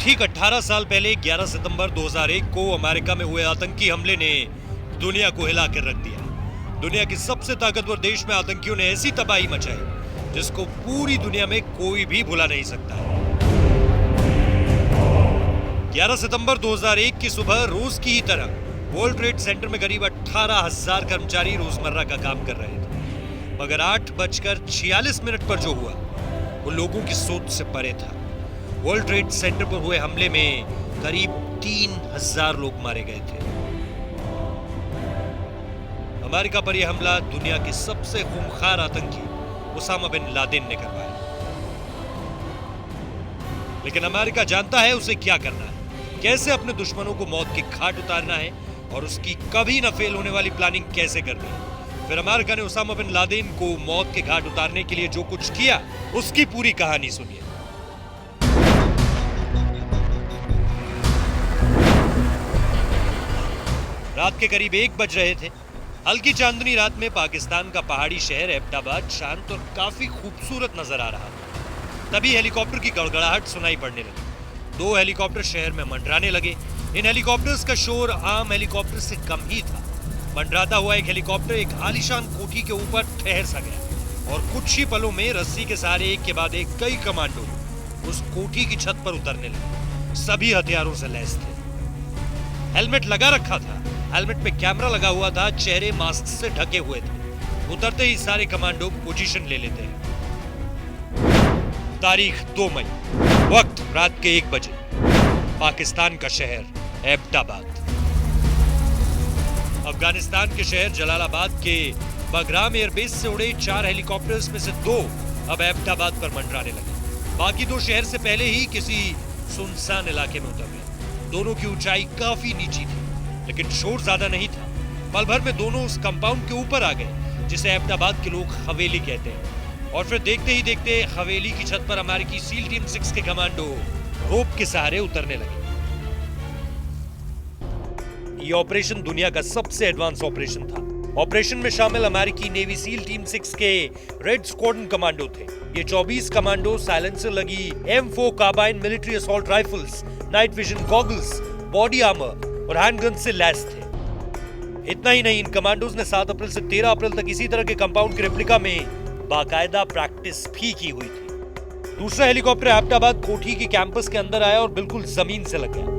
ठीक 18 साल पहले 11 सितंबर 2001 को अमेरिका में हुए आतंकी हमले ने दुनिया को हिला कर रख दिया। दुनिया के सबसे ताकतवर देश में आतंकियों ने ऐसी तबाही मचाई जिसको पूरी दुनिया में कोई भी भुला नहीं सकता। 11 सितंबर 2001 की सुबह रोज की ही तरह वर्ल्ड ट्रेड सेंटर में करीब 18,000 कर्मचारी रोजमर्रा का काम कर रहे थे, मगर 8:46 पर जो हुआ वो लोगों की सोच से परे था। वर्ल्ड ट्रेड सेंटर पर हुए हमले में करीब 3,000 लोग मारे गए थे। अमेरिका पर यह हमला दुनिया के सबसे खूंखार आतंकी उसामा बिन लादेन ने करवाया, लेकिन अमेरिका जानता है उसे क्या करना है, कैसे अपने दुश्मनों को मौत की घाट उतारना है और उसकी कभी न फेल होने वाली प्लानिंग कैसे करनी है। फिर अमेरिका ने उसामा बिन लादेन को मौत के घाट उतारने के लिए जो कुछ किया उसकी पूरी कहानी सुनिए। रात के करीब 1 बज रहे थे। हल्की चांदनी रात में पाकिस्तान का पहाड़ी शहर एबटाबाद शांत और काफी खूबसूरत नजर आ रहा था। तभी हेलीकॉप्टर की गड़गड़ाहट सुनाई पड़ने लगी। 2 हेलीकॉप्टर शहर में मंडराने लगे। इन हेलीकॉप्टर्स का शोर आम हेलीकॉप्टर से कम ही था। मंडराता हुआ एक हेलीकॉप्टर एक आलीशान कोठी के ऊपर ठहर सा गया और कुछ ही पलों में रस्सी के सहारे एक के बाद एक कई कमांडो उस कोठी की छत पर उतरने लगे। सभी हथियारों से लैस थे। हेलमेट लगा रखा था। हेलमेट में कैमरा लगा हुआ था। चेहरे मास्क से ढके हुए थे। उतरते ही सारे कमांडो पोजीशन ले लेते हैं। तारीख 2 मई, वक्त रात के 1 बजे, पाकिस्तान का शहर एबटाबाद। अफगानिस्तान के शहर जलालाबाद के बगराम एयरबेस से उड़े 4 हेलीकॉप्टर्स में से 2 अब एबटाबाद पर मंडराने लगे। बाकी 2 शहर से पहले ही किसी सुनसान इलाके में उतर गए। दोनों की ऊंचाई काफी नीची थी, लेकिन शोर ज्यादा नहीं था। पल भर में दोनों उस कंपाउंड के ऊपर आ गए जिसे एबटाबाद के लोग हवेली कहते हैं, और फिर देखते ही देखते हवेली की छत पर अमेरिकी सील टीम 6 के कमांडो रोप के सहारे उतरने लगे। ये ऑपरेशन दुनिया का सबसे एडवांस ऑपरेशन था। ऑपरेशन में शामिल अमेरिकी नेवी सील टीम 6 के रेड स्क्वाड्रन कमांडो थे। ये 24 कमांडो साइलेंसर लगी M4 carbine military assault rifles, night vision goggles, body armour और हैंडगन से लैस थे। इतना ही नहीं, इन कमांडोज ने 7 अप्रैल से 13 अप्रैल तक इसी तरह के कंपाउंड के रेप्लिका में बाकायदा प्रैक्टिस भी की हुई थी। दूसरा हेलीकॉप्टर एबटाबाद कोठी के कैंपस के अंदर आया और बिल्कुल जमीन से लग गया।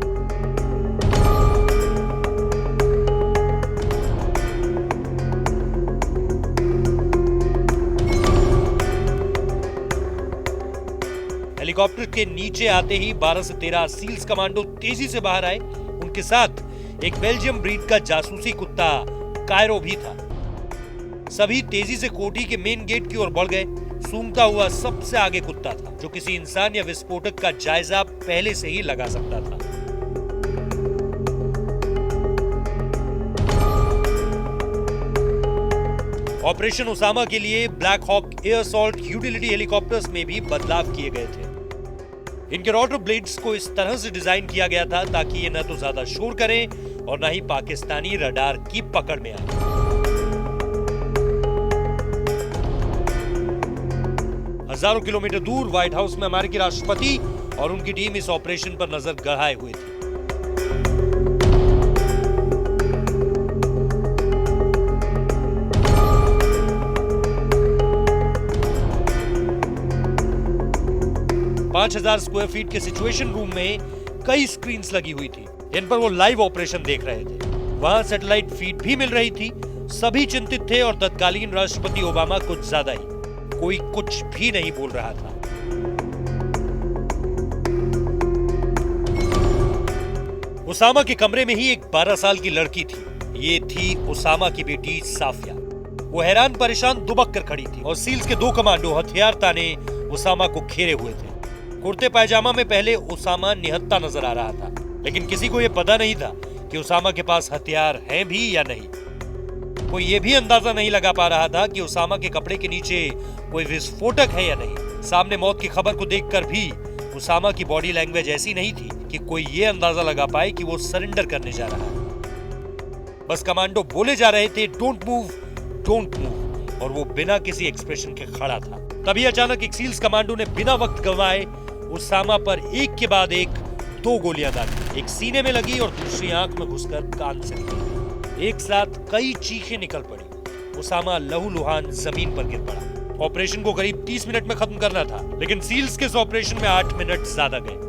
हेलीकॉप्टर के नीचे आते ही 12 से 13 सील्स कमांडो तेजी से बाहर आए। उनके साथ एक बेल्जियम ब्रीड का जासूसी कुत्ता कायरो भी था। सभी तेजी से कोठी के मेन गेट की ओर बढ़ गए। सूंघता हुआ सबसे आगे कुत्ता था, जो किसी इंसान या विस्फोटक का जायजा पहले से ही लगा सकता था। ऑपरेशन उसामा के लिए Black Hawk air assault utility helicopters में भी बदलाव किए गए थे। इनके रोटर ब्लेड्स को इस तरह से डिजाइन किया गया था ताकि ये न तो ज्यादा शोर करें और न ही पाकिस्तानी रडार की पकड़ में आए। हजारों किलोमीटर दूर व्हाइट हाउस में अमेरिकी राष्ट्रपति और उनकी टीम इस ऑपरेशन पर नजर गड़ाए हुए थी। हजार स्क्वायर फीट के सिचुएशन रूम में कई स्क्रीन्स लगी हुई थी। इन पर वो लाइव ऑपरेशन देख रहे थे। वहां सैटेलाइट फीड भी मिल रही थी। सभी चिंतित थे और तत्कालीन राष्ट्रपति ओबामा कुछ ज्यादा ही। कोई कुछ भी नहीं बोल रहा था। उसामा के कमरे में ही एक 12 साल की लड़की थी। ये थी उसामा की बेटी साफिया। वो हैरान परेशान दुबक कर खड़ी थी और सील्स के 2 कमांडो हथियार ताने उसामा को घेरे हुए थे। कुर्ते पायजामा में पहले उसामा निहत्था नजर आ रहा था, लेकिन किसी को यह पता नहीं था कि उसामा के पास हथियार हैं भी या नहीं। कोई यह भी अंदाजा नहीं लगा पा रहा था कि उसामा के कपड़े के नीचे कोई विस्फोटक है या नहीं। सामने मौत की खबर को देखकर भी उसामा की बॉडी लैंग्वेज ऐसी नहीं थी कि कोई यह अंदाजा लगा पाए कि वो सरेंडर करने जा रहा है। बस कमांडो बोले जा रहे थे, डोंट मूव, डोंट मूव, और वो बिना किसी एक्सप्रेशन के खड़ा था। तभी अचानक एक सील्स कमांडो ने बिना वक्त गंवाए उसामा पर एक के बाद एक 2 गोलियां दागी, एक सीने में लगी और दूसरी आंख में घुसकर कान से निकली। एक साथ कई चीखें निकल पड़ी। उसामा लहूलुहान जमीन पर गिर पड़ा। ऑपरेशन को करीब 30 मिनट में खत्म करना था, लेकिन सील्स के इस ऑपरेशन में 8 मिनट ज्यादा गए।